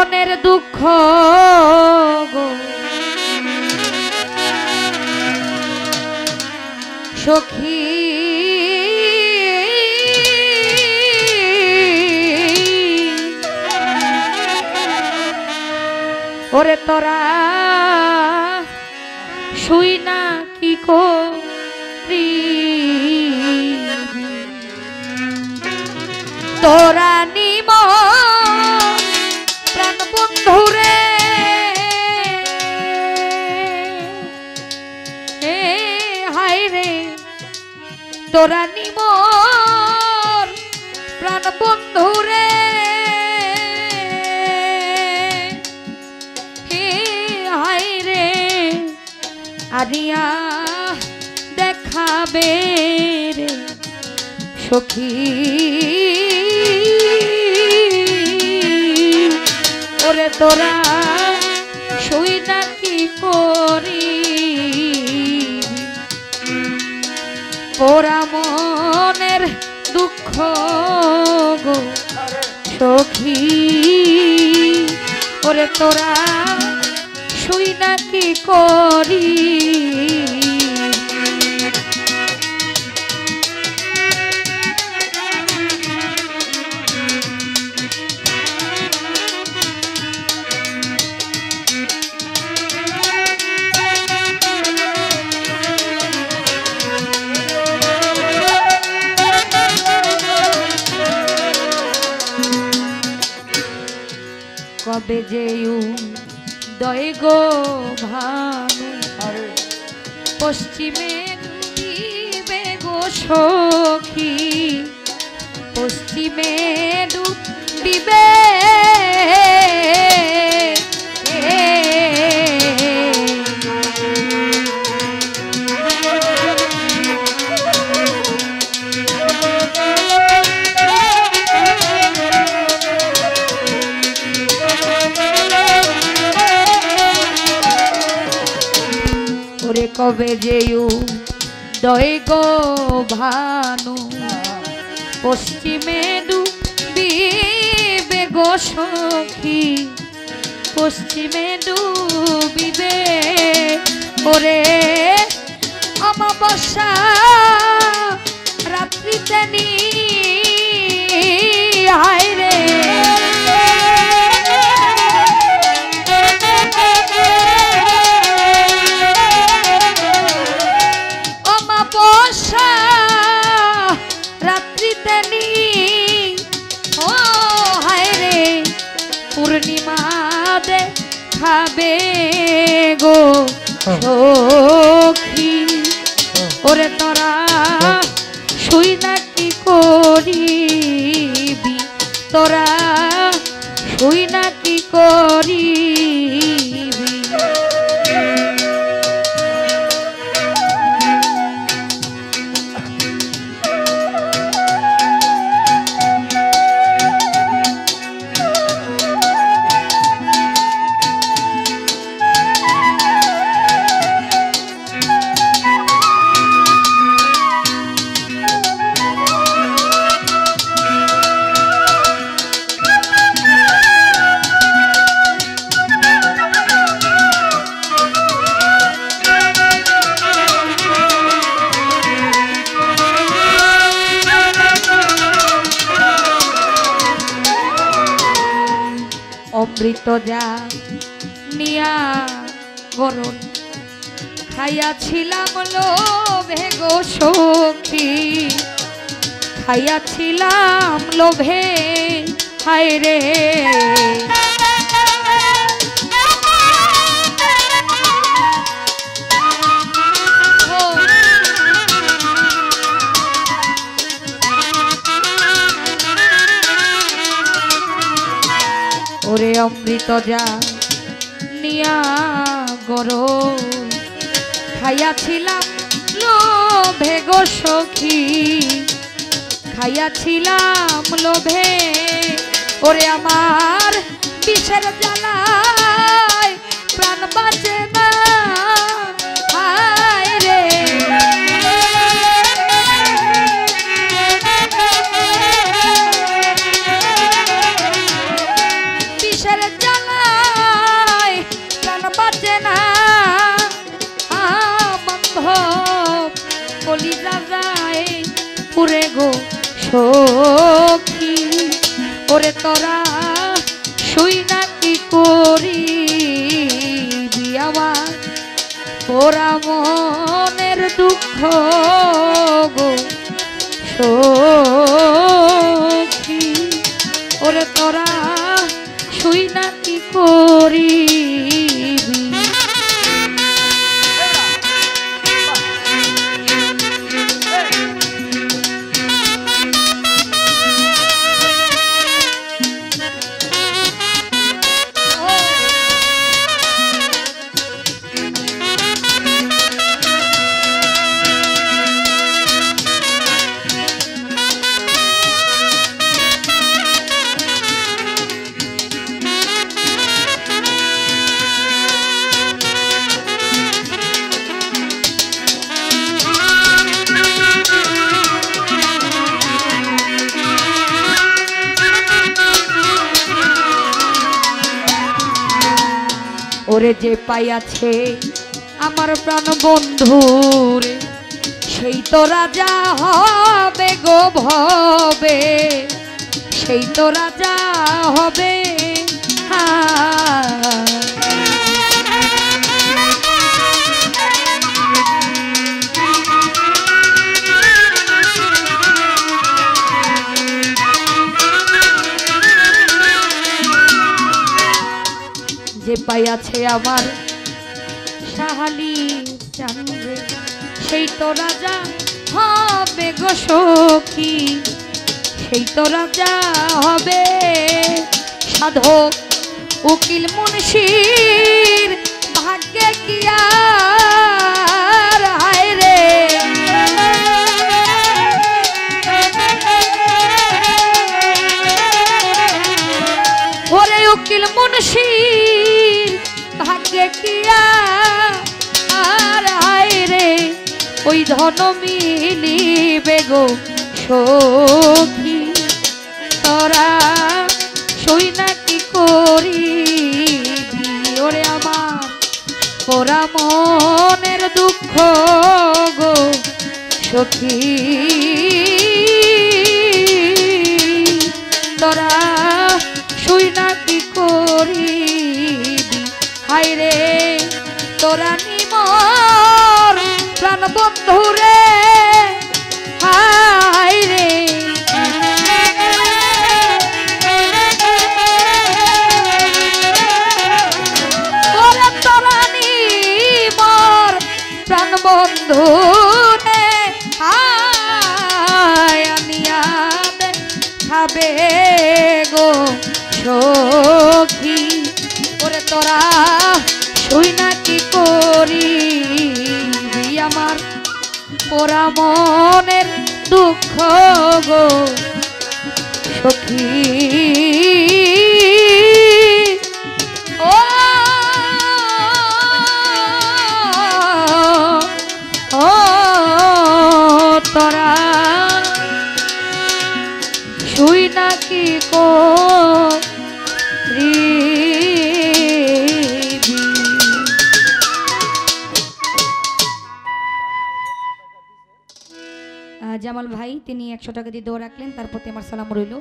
মনের দুঃখ গো সখী ওরে তোরা শুই না কি করি তোরা নিম প্রাণ বন্ধুরে হায় রে তোরা নিম প্রাণ বন্ধুরে হায় রে আরিয়া দেখাবে রে সখী ওরে তোরা শুই না কি করি পোড়া মনের দুঃখ গো সখী ওরে তোরা শুই না কি করি কবে যেউ দয় গো ভানু পশ্চিমে ডুবিবে গো সখী পশ্চিমে ডুবিবে কবে যেউ দয় গো ভানু পশ্চিমে ডুবিবে গো সখী পশ্চিমে ডুবিবে ওরে অমাবস্যা রাত্রিতে নি হায় রে রাত্রিতে নি ও হায় রে পূর্ণিমা দেখাবে গো সখী ওরে তোরা শুই না কি করিবি তোরা শুই না কি করিবি অমৃত যা নিয়া গরণ খাইয়াছিলাম লোভে গো সখী খাইয়াছিলাম লোভে হায় রে ওরে অমৃত যা নিয়া গরণ খাইয়াছিলাম লোভে গো সখী খাইয়াছিলাম লোভে ওরে আমার বিষের জ্বালায় প্রাণ বাঁচে না হায় রে বিষের জ্বালায় তোরা শুই না কি করিবি আমার পোড়া মনের দুঃখ গো সখী ওরে তোরা শুই না কি করিবি। ওরে যে পাইয়াছে আমার প্রাণ বন্ধুরে সেই তো রাজা হবে গো ভবে, সেই তো রাজা হবে। যে পাইয়াছে আমার সাহালি চাঁদে সেই তো রাজা হবে গো সখী, সেই তো রাজা হবে। সাধক উকিল মুনশির ভাগ্যে কি আর হায় রে, ওরে উকিল মুনশির ভাগ্যে কি আর হায় রে, ওই ধন মিলিবে গো সখী তোরা শুই না কি করিবি ওরে আমার পোড়া মনের দুঃখ গো সখী তোরা শুই না কি করিবি। হায় রে তোরা নিমর প্রাণ বন্ধুরে হায় রে, ওরে তোরা নিমর প্রাণ বন্ধুরে হায় আনিয়া খাবে গো সখী ওরে তোরা শুই না কি করিবি আমার পোড়া মনের দুঃখ গো সখী। ও তোরা শুই না কি জামাল ভাই তিনি 100 টাকা দিয়ে দোয়া রাখলেন, তার প্রতি আমার সালাম রইল।